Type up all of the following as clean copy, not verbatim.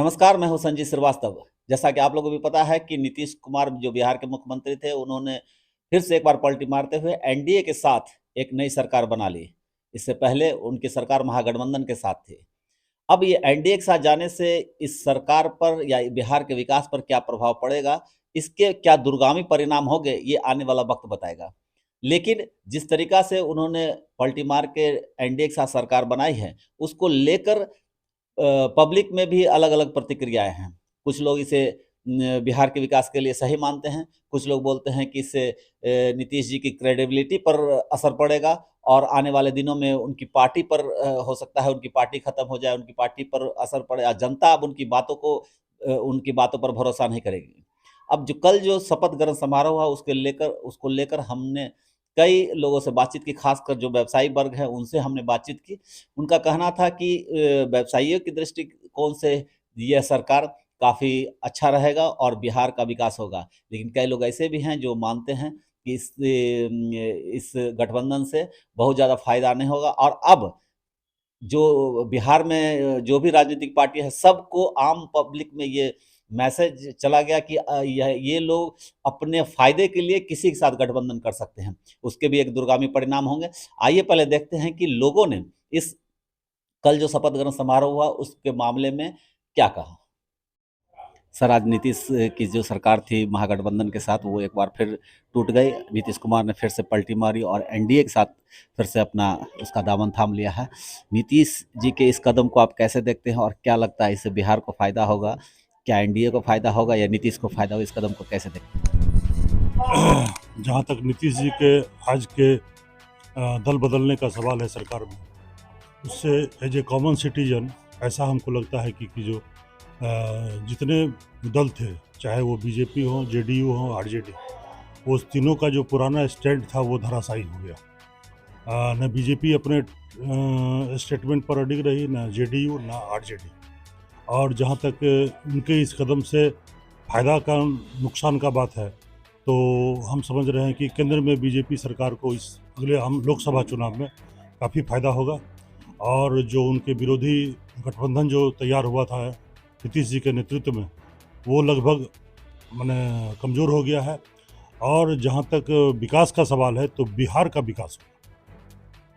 नमस्कार, मैं हूं संजीव श्रीवास्तव। जैसा कि आप लोगों को भी पता है कि नीतीश कुमार जो बिहार के मुख्यमंत्री थे, उन्होंने फिर से एक बार पलटी मारते हुए एनडीए के साथ एक नई सरकार बना ली। इससे पहले उनकी सरकार महागठबंधन के साथ थी। अब ये एनडीए के साथ जाने से इस सरकार पर या बिहार के विकास पर क्या प्रभाव पड़ेगा, इसके क्या दूरगामी परिणाम होंगे, ये आने वाला वक्त बताएगा। लेकिन जिस तरीका से उन्होंने पलटी मार के एनडीए के साथ सरकार बनाई है, उसको लेकर पब्लिक में भी अलग-अलग प्रतिक्रियाएँ हैं। कुछ लोग इसे बिहार के विकास के लिए सही मानते हैं, कुछ लोग बोलते हैं कि इससे नीतीश जी की क्रेडिबिलिटी पर असर पड़ेगा और आने वाले दिनों में उनकी पार्टी पर हो सकता है उनकी पार्टी खत्म हो जाए, उनकी पार्टी पर असर पड़े जनता अब उनकी बातों पर भरोसा नहीं करेगी। अब जो कल जो शपथ ग्रहण समारोह हुआ उसको लेकर हमने कई लोगों से बातचीत की, खासकर जो व्यवसायी वर्ग है उनसे हमने बातचीत की। उनका कहना था कि व्यवसायियों की दृष्टिकोण से यह सरकार काफ़ी अच्छा रहेगा और बिहार का विकास होगा। लेकिन कई लोग ऐसे भी हैं जो मानते हैं कि इस गठबंधन से बहुत ज़्यादा फ़ायदा नहीं होगा और अब जो बिहार में जो भी राजनीतिक पार्टी है, सबको आम पब्लिक में ये मैसेज चला गया कि ये लोग अपने फ़ायदे के लिए किसी के साथ गठबंधन कर सकते हैं। उसके भी एक दूरगामी परिणाम होंगे। आइए पहले देखते हैं कि लोगों ने इस कल जो शपथ ग्रहण समारोह हुआ उसके मामले में क्या कहा? सर, आज नीतीश की जो सरकार थी महागठबंधन के साथ वो एक बार फिर टूट गई। नीतीश कुमार ने फिर से पलटी मारी और एनडीए के साथ फिर से अपना उसका दामन थाम लिया है। नीतीश जी के इस कदम को आप कैसे देखते हैं और क्या लगता है इससे बिहार को फ़ायदा होगा? क्या एनडीए को फ़ायदा होगा या नीतीश को फ़ायदा होगा? इस कदम को कैसे देखते हैं? जहाँ तक नीतीश जी के आज के दल बदलने का सवाल है सरकार में, उससे एज ए कॉमन सिटीजन ऐसा हमको लगता है कि जो जितने दल थे, चाहे वो बीजेपी हो, जेडीयू हो, आरजेडी, वो तीनों का जो पुराना स्टैंड था वो धराशायी हो गया। न बीजेपी अपने स्टेटमेंट पर अडिग रही, न जेडीयू, न आरजेडी। और जहाँ तक उनके इस कदम से फ़ायदा का नुकसान का बात है, तो हम समझ रहे हैं कि केंद्र में बीजेपी सरकार को इस अगले हम लोकसभा चुनाव में काफ़ी फ़ायदा होगा और जो उनके विरोधी गठबंधन जो तैयार हुआ था नीतीश जी के नेतृत्व में, वो लगभग माने कमज़ोर हो गया है। और जहाँ तक विकास का सवाल है, तो बिहार का विकास होगा,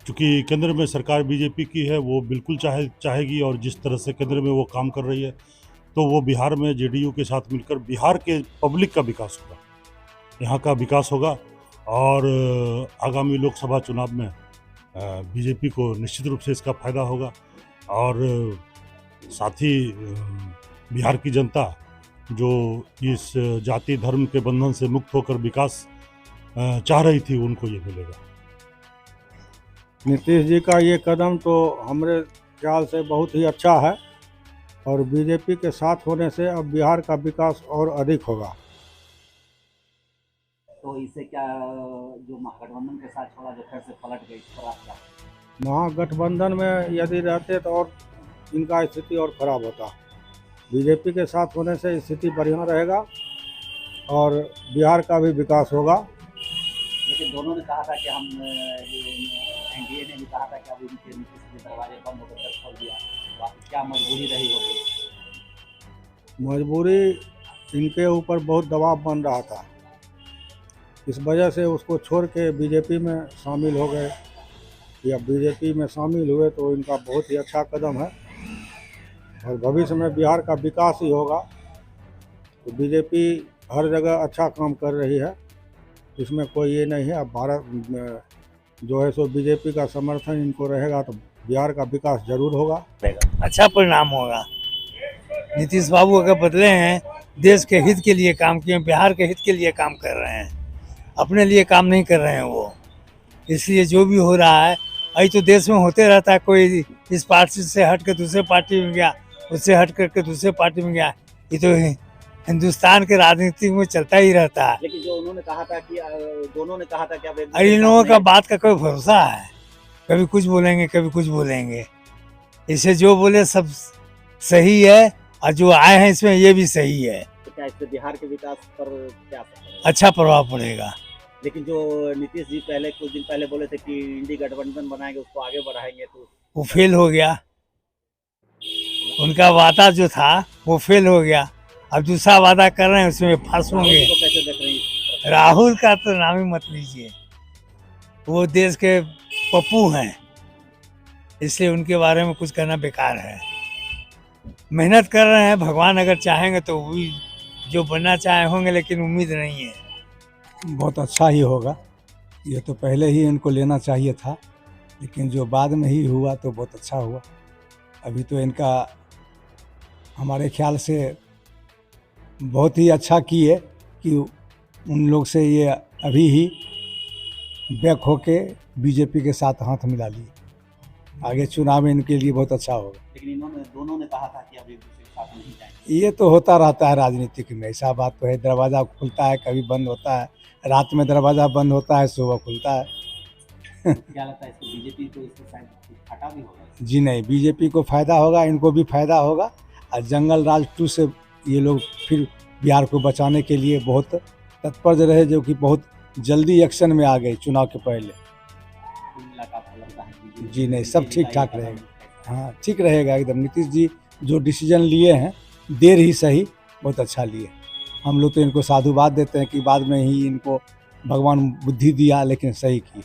क्योंकि केंद्र में सरकार बीजेपी की है, वो बिल्कुल चाहेगी और जिस तरह से केंद्र में वो काम कर रही है, तो वो बिहार में जेडीयू के साथ मिलकर बिहार के पब्लिक का विकास होगा, यहाँ का विकास होगा। और आगामी लोकसभा चुनाव में बीजेपी को निश्चित रूप से इसका फ़ायदा होगा। और साथ ही बिहार की जनता जो इस जाति धर्म के बंधन से मुक्त होकर विकास चाह रही थी, उनको ये मिलेगा। नीतीश जी का ये कदम तो हमारे ख्याल से बहुत ही अच्छा है और बीजेपी के साथ होने से अब बिहार का विकास और अधिक होगा। तो इससे क्या जो महागठबंधन के साथ छोड़ा जो फिर से पलट गई, इस पर आप क्या? महागठबंधन में यदि रहते तो और इनका स्थिति और खराब होता। बीजेपी के साथ होने से स्थिति बढ़िया रहेगा और बिहार का भी विकास होगा। लेकिन दोनों ने कहा था कि हम एनडीए ने भी कहा था कि अब नीतीश के दरवाजे बंद होकर तक खोल दिया, तो आपकी क्या मजबूरी रही होगी? मजबूरी इनके ऊपर बहुत दबाव बन रहा था, इस वजह से उसको छोड़ के बीजेपी में शामिल हो गए या बीजेपी में शामिल हुए, तो इनका बहुत ही अच्छा कदम है और भविष्य में बिहार का विकास ही होगा। तो बीजेपी हर जगह अच्छा काम कर रही है, इसमें कोई ये नहीं है। अब भारत में जो है सो बीजेपी का समर्थन इनको रहेगा तो बिहार का विकास जरूर होगा। अच्छा परिणाम होगा। नीतीश बाबू अगर बदले हैं, देश के हित के लिए काम किए, बिहार के हित के लिए काम कर रहे हैं, अपने लिए काम नहीं कर रहे हैं वो। इसलिए जो भी हो रहा है, अभी तो देश में होते रहता है, कोई इस पार्टी से हट के दूसरे पार्टी में गया, उससे हट करके दूसरे पार्टी में गया। ये तो हिंदुस्तान के राजनीति में चलता ही रहता है। लेकिन जो उन्होंने कहा था कि दोनों ने कहा था कि अब अरे इन लोगों का बात का कोई भरोसा है, कभी कुछ बोलेंगे कभी कुछ बोलेंगे। इसे जो बोले सब सही है और जो आए हैं इसमें ये भी सही है। तो क्या इससे बिहार के विकास पर क्या असर पड़ेगा? अच्छा प्रभाव पड़ेगा। लेकिन जो नीतीश जी कुछ दिन पहले बोले थे कि इंडी गठबंधन बनाएंगे, उसको आगे बढ़ाएंगे, तो वो फेल हो गया। उनका वादा जो था वो फेल हो गया, अब दूसरा वादा कर रहे हैं उसमें फंस होंगे। को कैसे देख रही हैं? राहुल का तो नाम ही मत लीजिए, वो देश के पप्पू हैं, इसलिए उनके बारे में कुछ कहना बेकार है। मेहनत कर रहे हैं, भगवान अगर चाहेंगे तो वो भी जो बनना चाहे होंगे, लेकिन उम्मीद नहीं है। बहुत अच्छा ही होगा, ये तो पहले ही इनको लेना चाहिए था, लेकिन जो बाद में ही हुआ तो बहुत अच्छा हुआ। अभी तो इनका हमारे ख्याल से बहुत ही अच्छा किए कि उन लोग से ये अभी ही बैक होके बीजेपी के साथ हाथ मिला लिए। आगे चुनाव में इनके लिए बहुत अच्छा होगा। लेकिन इन्होंने दोनों ने कहा था कि अब एक दूसरे के साथ नहीं जाएंगे। ये तो होता रहता है राजनीतिक में, ऐसा बात तो है। दरवाज़ा खुलता है, कभी बंद होता है, रात में दरवाज़ा बंद होता है, सुबह खुलता है। क्या लगता है इसको बीजेपी को इससे शायद कुछ घाटा भी होगा? जी नहीं, बीजेपी को फ़ायदा होगा, इनको भी फ़ायदा होगा। और जंगल राज 2 से ये लोग फिर बिहार को बचाने के लिए बहुत तत्पर रहे, जो कि बहुत जल्दी एक्शन में आ गए चुनाव के पहले। कुल मिलाकर आपको लगता है कि जी नहीं, सब ठीक ठाक रहेगा। हाँ, ठीक रहेगा एकदम। नीतीश जी जो डिसीजन लिए हैं, देर ही सही, बहुत अच्छा लिए। हम लोग तो इनको साधुवाद देते हैं कि बाद में ही इनको भगवान बुद्धि दिया, लेकिन सही किए।